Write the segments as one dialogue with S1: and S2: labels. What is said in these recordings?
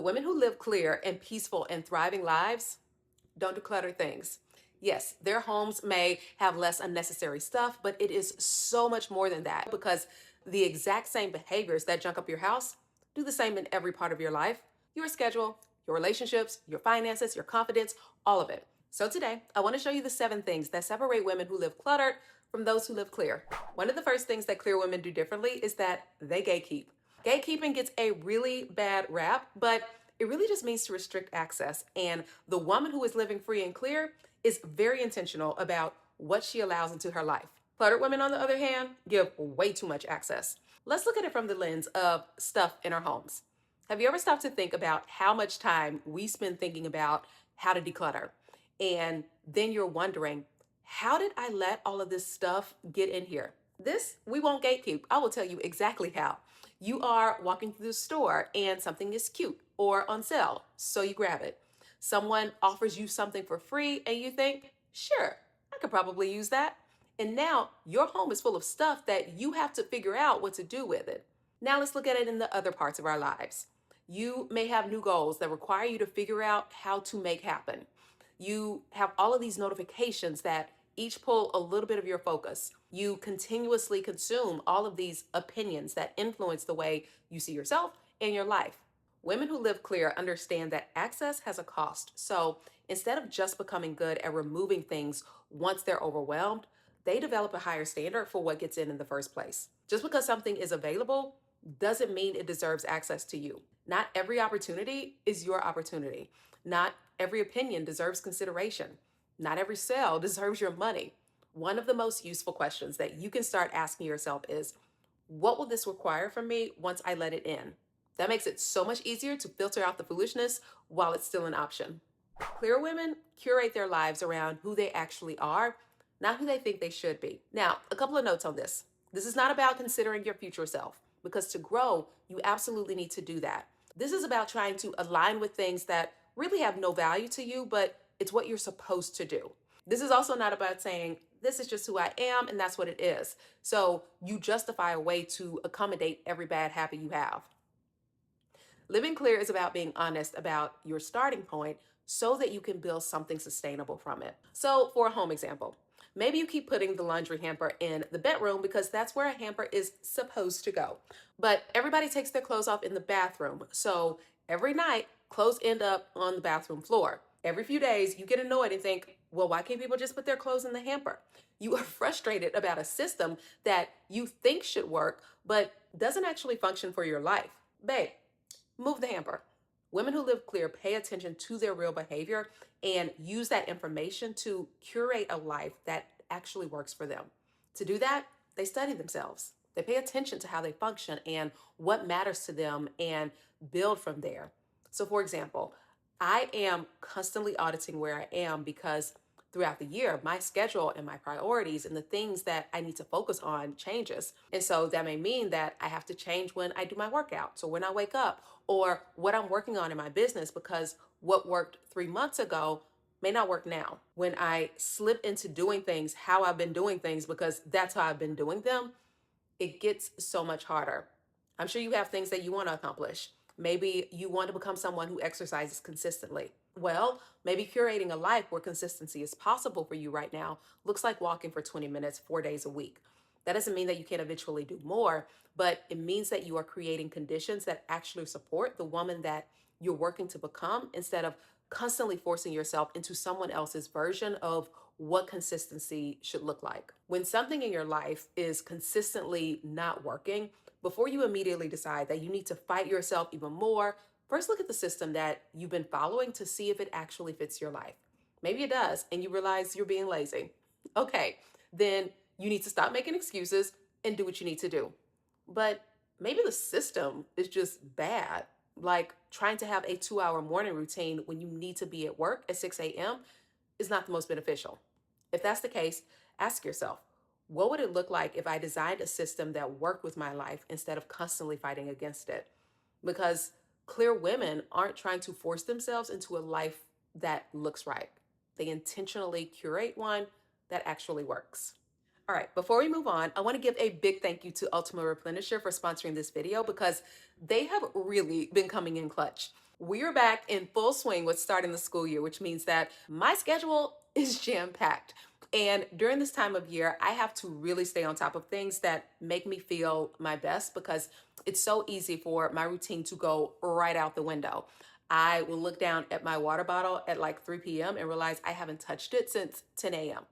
S1: Women who live clear and peaceful and thriving lives don't declutter things. Yes, their homes may have less unnecessary stuff, but it is so much more than that because the exact same behaviors that junk up your house do the same in every part of your life: your schedule, your relationships, your finances, your confidence, all of it. So today, I want to show you the 7 things that separate women who live cluttered from those who live clear. One of the first things that clear women do differently is that they gatekeep. Gatekeeping gets a really bad rap, but it really just means to restrict access. And the woman who is living free and clear is very intentional about what she allows into her life. Cluttered women, on the other hand, give way too much access. Let's look at it from the lens of stuff in our homes. Have you ever stopped to think about how much time we spend thinking about how to declutter? And then you're wondering, how did I let all of this stuff get in here? This we won't gatekeep. I will tell you exactly how. You are walking through the store and something is cute or on sale, so you grab it. Someone offers you something for free and you think, sure, I could probably use that. And now your home is full of stuff that you have to figure out what to do with it. Now let's look at it in the other parts of our lives. You may have new goals that require you to figure out how to make happen. You have all of these notifications that each pull a little bit of your focus. You continuously consume all of these opinions that influence the way you see yourself and your life. Women who live clear understand that access has a cost. So instead of just becoming good at removing things once they're overwhelmed, they develop a higher standard for what gets in the first place. Just because something is available doesn't mean it deserves access to you. Not every opportunity is your opportunity. Not every opinion deserves consideration. Not every sale deserves your money. One of the most useful questions that you can start asking yourself is, what will this require from me once I let it in? That makes it so much easier to filter out the foolishness while it's still an option. Clear women curate their lives around who they actually are, not who they think they should be. Now, a couple of notes on this. This is not about considering your future self, because to grow, you absolutely need to do that. This is about trying to align with things that really have no value to you, but it's what you're supposed to do. This is also not about saying, this is just who I am and that's what it is. So you justify a way to accommodate every bad habit you have. Living clear is about being honest about your starting point so that you can build something sustainable from it. So, for a home example, maybe you keep putting the laundry hamper in the bedroom because that's where a hamper is supposed to go. But everybody takes their clothes off in the bathroom. So, every night, clothes end up on the bathroom floor. Every few days, you get annoyed and think, well, why can't people just put their clothes in the hamper? You are frustrated about a system that you think should work, but doesn't actually function for your life. Babe, move the hamper. Women who live clear pay attention to their real behavior and use that information to curate a life that actually works for them. To do that, they study themselves. They pay attention to how they function and what matters to them and build from there. So, for example, I am constantly auditing where I am because throughout the year, my schedule and my priorities and the things that I need to focus on changes. And so that may mean that I have to change when I do my workouts or when I wake up or what I'm working on in my business, because what worked 3 months ago may not work now. When I slip into doing things how I've been doing things because that's how I've been doing them, it gets so much harder. I'm sure you have things that you want to accomplish. Maybe you want to become someone who exercises consistently. Well, maybe curating a life where consistency is possible for you right now looks like walking for 20 minutes, 4 days a week. That doesn't mean that you can't eventually do more, but it means that you are creating conditions that actually support the woman that you're working to become instead of constantly forcing yourself into someone else's version of what consistency should look like. When something in your life is consistently not working, before you immediately decide that you need to fight yourself even more, first look at the system that you've been following to see if it actually fits your life. Maybe it does, and you realize you're being lazy. Okay, then you need to stop making excuses and do what you need to do. But maybe the system is just bad. Like trying to have a 2 hour morning routine when you need to be at work at 6 a.m. is not the most beneficial. If that's the case, ask yourself, what would it look like if I designed a system that worked with my life instead of constantly fighting against it? Because clear women aren't trying to force themselves into a life that looks right. They intentionally curate one that actually works. All right, before we move on, I want to give a big thank you to Ultimate Replenisher for sponsoring this video because they have really been coming in clutch. We're back in full swing with starting the school year, which means that my schedule is jam-packed. And during this time of year, I have to really stay on top of things that make me feel my best because it's so easy for my routine to go right out the window. I will look down at my water bottle at like 3 p.m. and realize I haven't touched it since 10 a.m.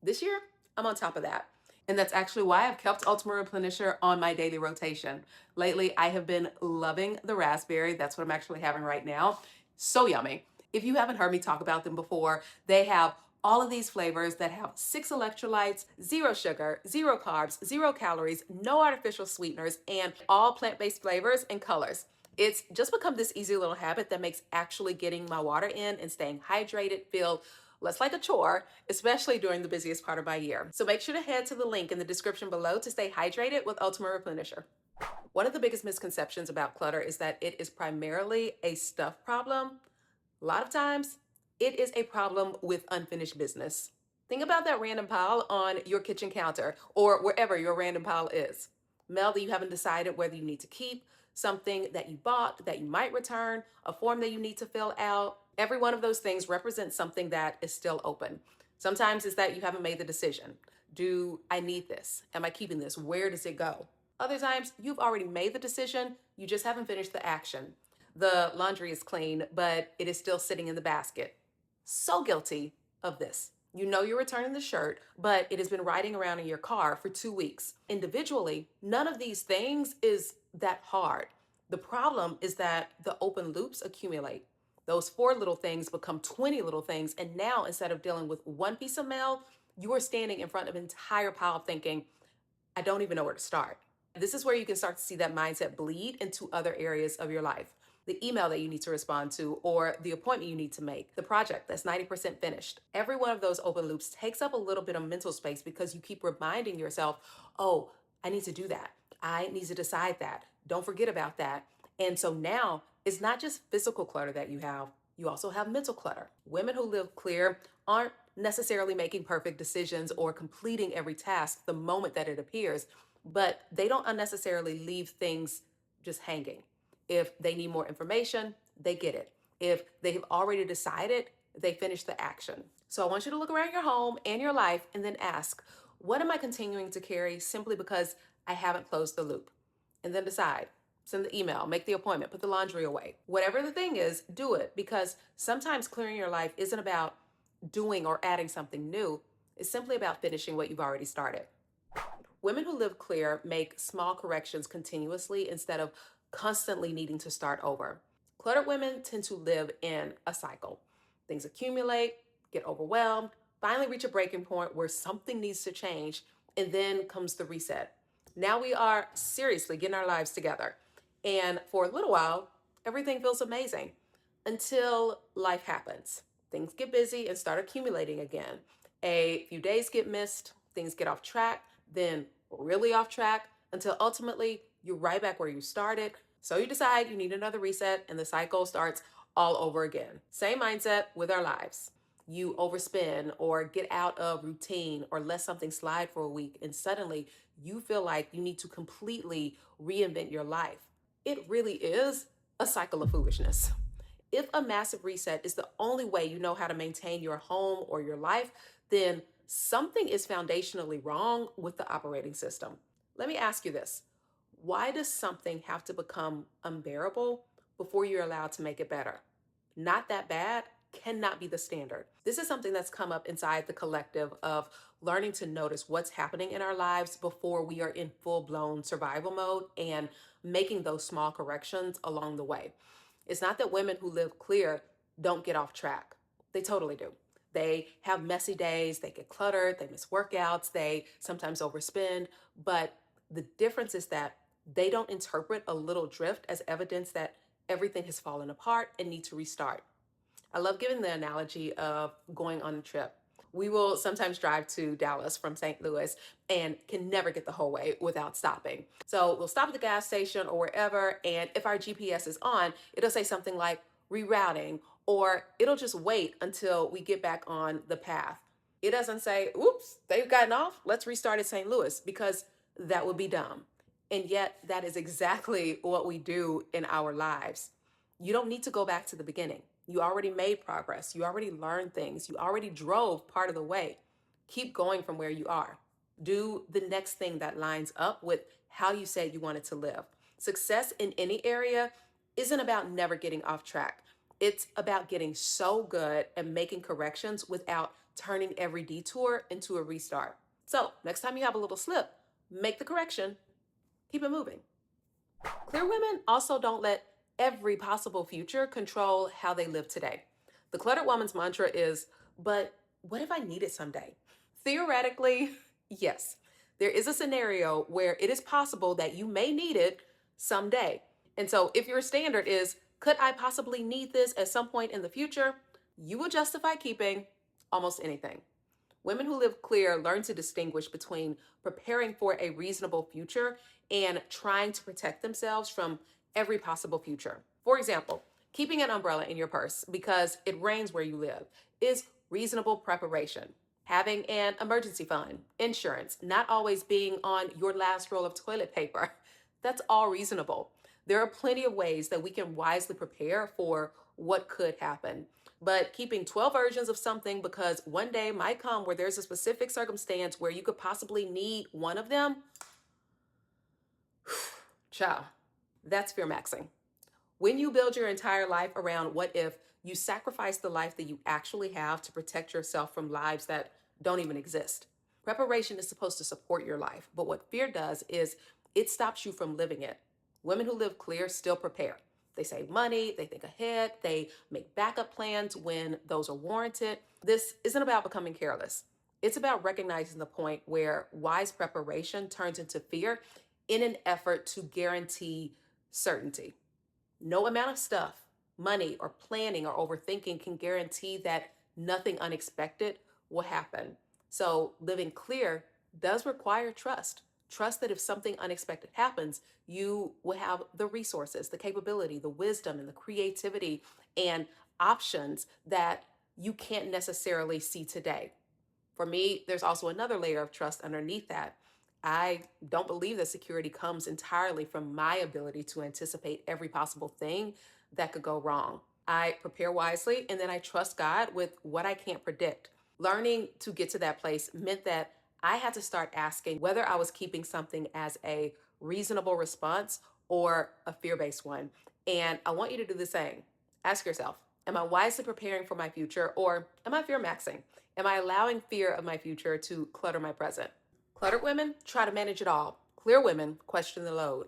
S1: This year, I'm on top of that. And that's actually why I've kept Ultimate Replenisher on my daily rotation. Lately, I have been loving the raspberry. That's what I'm actually having right now. So yummy. If you haven't heard me talk about them before, they have all of these flavors that have 6 electrolytes, 0 sugar, 0 carbs, 0 calories, no artificial sweeteners, and all plant-based flavors and colors. It's just become this easy little habit that makes actually getting my water in and staying hydrated feel less like a chore, especially during the busiest part of my year. So make sure to head to the link in the description below to stay hydrated with Ultimate Replenisher. One of the biggest misconceptions about clutter is that it is primarily a stuff problem. A lot of times, it is a problem with unfinished business. Think about that random pile on your kitchen counter or wherever your random pile is. Mail that you haven't decided whether you need to keep, something that you bought that you might return, a form that you need to fill out. Every one of those things represents something that is still open. Sometimes it's that you haven't made the decision. Do I need this? Am I keeping this? Where does it go? Other times, you've already made the decision, you just haven't finished the action. The laundry is clean, but it is still sitting in the basket. So guilty of this. You know you're returning the shirt, but it has been riding around in your car for 2 weeks. Individually, none of these things is that hard. The problem is that the open loops accumulate. Those 4 little things become 20 little things, and now instead of dealing with one piece of mail, you are standing in front of an entire pile thinking, I don't even know where to start. This is where you can start to see that mindset bleed into other areas of your life. The email that you need to respond to, or the appointment you need to make, the project that's 90% finished. Every one of those open loops takes up a little bit of mental space because you keep reminding yourself, oh, I need to do that. I need to decide that. Don't forget about that. And so now it's not just physical clutter that you also have mental clutter. Women who live clear aren't necessarily making perfect decisions or completing every task the moment that it appears, but they don't unnecessarily leave things just hanging. If they need more information, they get it. If they have already decided, they finish the action. So I want you to look around your home and your life and then ask, what am I continuing to carry simply because I haven't closed the loop? And then decide. Send the email, make the appointment, put the laundry away. Whatever the thing is, do it, because sometimes clearing your life isn't about doing or adding something new. It's simply about finishing what you've already started. Women who live clear make small corrections continuously instead of constantly needing to start over. Cluttered women tend to live in a cycle. Things accumulate, get overwhelmed, finally reach a breaking point where something needs to change, and then comes the reset. Now we are seriously getting our lives together. And for a little while, everything feels amazing until life happens. Things get busy and start accumulating again. A few days get missed, things get off track, then really off track until ultimately you're right back where you started. So you decide you need another reset and the cycle starts all over again. Same mindset with our lives. You overspend or get out of routine or let something slide for a week, and suddenly you feel like you need to completely reinvent your life. It really is a cycle of foolishness. If a massive reset is the only way you know how to maintain your home or your life, then something is foundationally wrong with the operating system. Let me ask you this. Why does something have to become unbearable before you're allowed to make it better? Not that bad cannot be the standard. This is something that's come up inside the collective of learning to notice what's happening in our lives before we are in full-blown survival mode and making those small corrections along the way. It's not that women who live clear don't get off track. They totally do. They have messy days, they get cluttered, they miss workouts, they sometimes overspend, but the difference is that they don't interpret a little drift as evidence that everything has fallen apart and needs to restart. I love giving the analogy of going on a trip. We will sometimes drive to Dallas from St. Louis and can never get the whole way without stopping. So we'll stop at the gas station or wherever, and if our GPS is on, it'll say something like rerouting, or it'll just wait until we get back on the path. It doesn't say, oops, they've gotten off, let's restart at St. Louis, because that would be dumb. And yet that is exactly what we do in our lives. You don't need to go back to the beginning. You already made progress. You already learned things. You already drove part of the way. Keep going from where you are. Do the next thing that lines up with how you said you wanted to live. Success in any area isn't about never getting off track. It's about getting so good and making corrections without turning every detour into a restart. So, next time you have a little slip, make the correction, keep it moving. Clear women also don't let every possible future control how they live today. The cluttered woman's mantra is, but what if I need it someday? Theoretically, yes, there is a scenario where it is possible that you may need it someday. And so if your standard is, could I possibly need this at some point in the future? You will justify keeping almost anything. Women who live clear learn to distinguish between preparing for a reasonable future and trying to protect themselves from every possible future. For example, keeping an umbrella in your purse because it rains where you live is reasonable preparation. Having an emergency fund, insurance, not always being on your last roll of toilet paper, that's all reasonable. There are plenty of ways that we can wisely prepare for what could happen. But keeping 12 versions of something because one day might come where there's a specific circumstance where you could possibly need one of them, ciao, that's fear maxing. When you build your entire life around what if, you sacrifice the life that you actually have to protect yourself from lives that don't even exist. Preparation is supposed to support your life, but what fear does is it stops you from living it. Women who live clear still prepare. They save money, they think ahead, they make backup plans when those are warranted. This isn't about becoming careless. It's about recognizing the point where wise preparation turns into fear in an effort to guarantee certainty. No amount of stuff, money, or planning or overthinking can guarantee that nothing unexpected will happen. So, living clear does require trust. Trust that if something unexpected happens, you will have the resources, the capability, the wisdom, and the creativity and options that you can't necessarily see today. For me, there's also another layer of trust underneath that. I don't believe that security comes entirely from my ability to anticipate every possible thing that could go wrong. I prepare wisely and then I trust God with what I can't predict. Learning to get to that place meant that I had to start asking whether I was keeping something as a reasonable response or a fear based one. And I want you to do the same. Ask yourself, am I wisely preparing for my future or am I fear maxing? Am I allowing fear of my future to clutter my present? Cluttered women try to manage it all. Clear women question the load.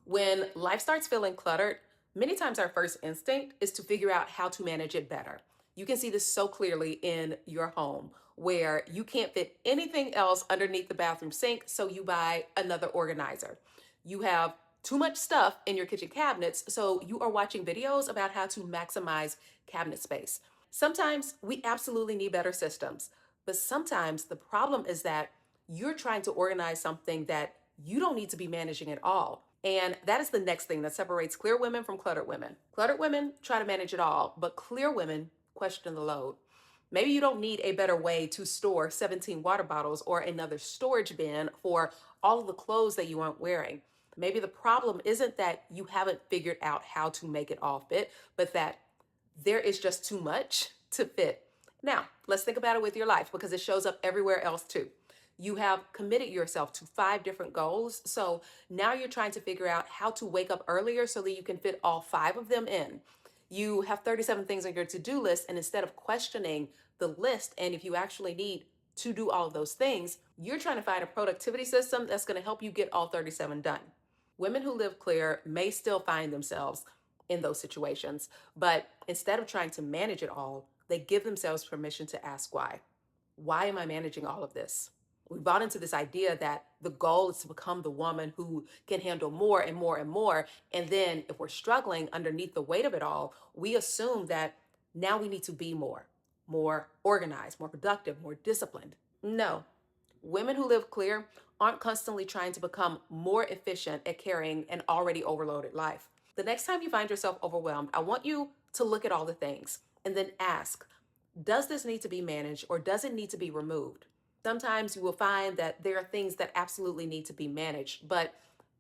S1: When life starts feeling cluttered, many times our first instinct is to figure out how to manage it better. You can see this so clearly in your home where you can't fit anything else underneath the bathroom sink, so you buy another organizer. You have too much stuff in your kitchen cabinets, so you are watching videos about how to maximize cabinet space. Sometimes we absolutely need better systems, but sometimes the problem is that you're trying to organize something that you don't need to be managing at all. And that is the next thing that separates clear women from cluttered women. Cluttered women try to manage it all, but clear women question the load. Maybe you don't need a better way to store 17 water bottles or another storage bin for all of the clothes that you aren't wearing. Maybe the problem isn't that you haven't figured out how to make it all fit, but that there is just too much to fit. Now, let's think about it with your life because it shows up everywhere else too. You have committed yourself to 5 different goals. So now you're trying to figure out how to wake up earlier so that you can fit all 5 of them in. You have 37 things on your to do list, and instead of questioning the list and if you actually need to do all of those things, you're trying to find a productivity system that's going to help you get all 37 done. Women who live clear may still find themselves in those situations, but instead of trying to manage it all, they give themselves permission to ask why. Why am I managing all of this? We bought into this idea that the goal is to become the woman who can handle more and more and more. And then if we're struggling underneath the weight of it all, we assume that now we need to be more organized, more productive, more disciplined. No, women who live clear aren't constantly trying to become more efficient at carrying an already overloaded life. The next time you find yourself overwhelmed, I want you to look at all the things and then ask, does this need to be managed or does it need to be removed? Sometimes you will find that there are things that absolutely need to be managed, but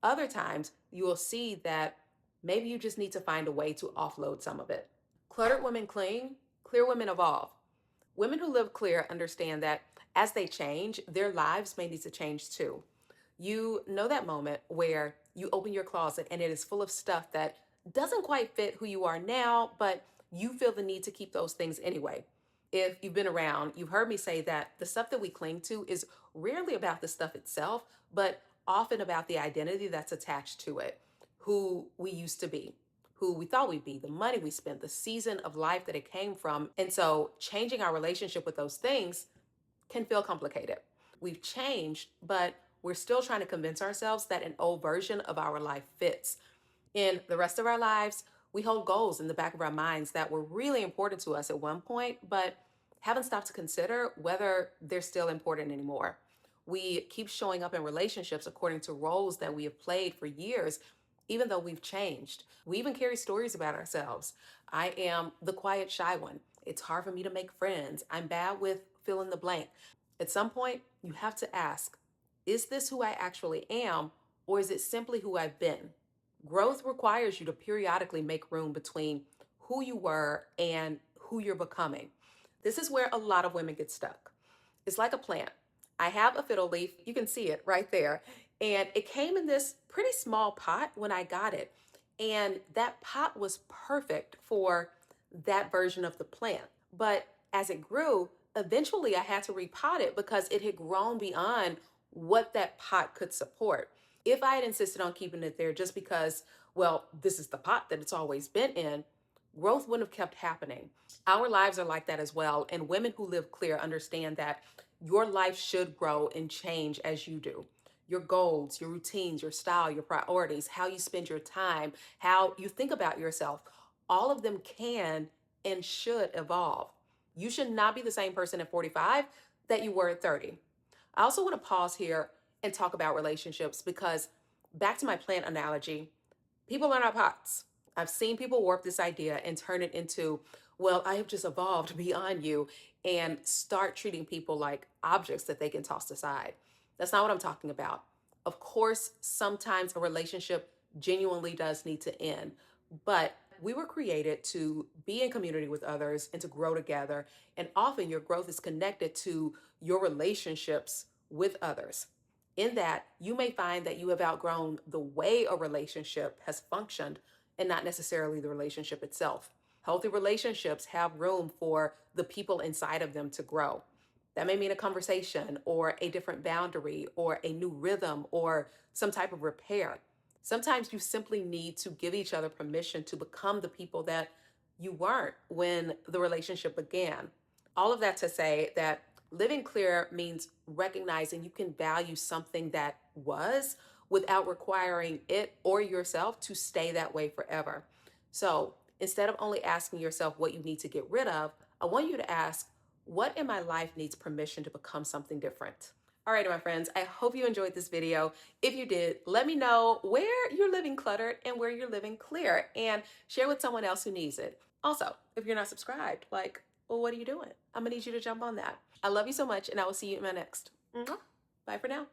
S1: other times you will see that Maybe you just need to find a way to offload some of it. Cluttered women cling, clear women evolve. Women who live clear understand that as they change, their lives may need to change too. You know that moment where you open your closet and it is full of stuff that doesn't quite fit who you are now, but you feel the need to keep those things anyway. If you've been around, you've heard me say that the stuff that we cling to is rarely about the stuff itself, but often about the identity that's attached to it, who we used to be, who we thought we'd be, the money we spent, the season of life that it came from. And so changing our relationship with those things can feel complicated. We've changed, but we're still trying to convince ourselves that an old version of our life fits. In the rest of our lives, we hold goals in the back of our minds that were really important to us at one point, but haven't stopped to consider whether they're still important anymore. We keep showing up in relationships according to roles that we have played for years, even though we've changed. We even carry stories about ourselves. I am the quiet, shy one. It's hard for me to make friends. I'm bad with fill in the blank. At some point, you have to ask, is this who I actually am, or is it simply who I've been? Growth requires you to periodically make room between who you were and who you're becoming. This is where a lot of women get stuck. It's like a plant. I have a fiddle leaf, you can see it right there, and it came in this pretty small pot when I got it. And that pot was perfect for that version of the plant. But as it grew, eventually I had to repot it because it had grown beyond what that pot could support. If I had insisted on keeping it there just because, well, this is the pot that it's always been in, growth wouldn't have kept happening. Our lives are like that as well. And women who live clear understand that your life should grow and change as you do. Your goals, your routines, your style, your priorities, how you spend your time, how you think about yourself, all of them can and should evolve. You should not be the same person at 45 that you were at 30. I also want to pause here and talk about relationships because, back to my plant analogy, people are not pots. I've seen people warp this idea and turn it into, well, I have just evolved beyond you, and start treating people like objects that they can toss aside. That's not what I'm talking about. Of course, sometimes a relationship genuinely does need to end, but we were created to be in community with others and to grow together. And often your growth is connected to your relationships with others. In that, you may find that you have outgrown the way a relationship has functioned and not necessarily the relationship itself. Healthy relationships have room for the people inside of them to grow. That may mean a conversation or a different boundary or a new rhythm or some type of repair. Sometimes you simply need to give each other permission to become the people that you weren't when the relationship began. All of that to say that living clear means recognizing you can value something that was without requiring it or yourself to stay that way forever. So instead of only asking yourself what you need to get rid of, I want you to ask, what in my life needs permission to become something different? All right, my friends, I hope you enjoyed this video. If you did, let me know where you're living cluttered and where you're living clear, and share with someone else who needs it. Also, if you're not subscribed, like, well, what are you doing? I'm gonna need you to jump on that. I love you so much, and I will see you in my next. Mwah. Bye for now.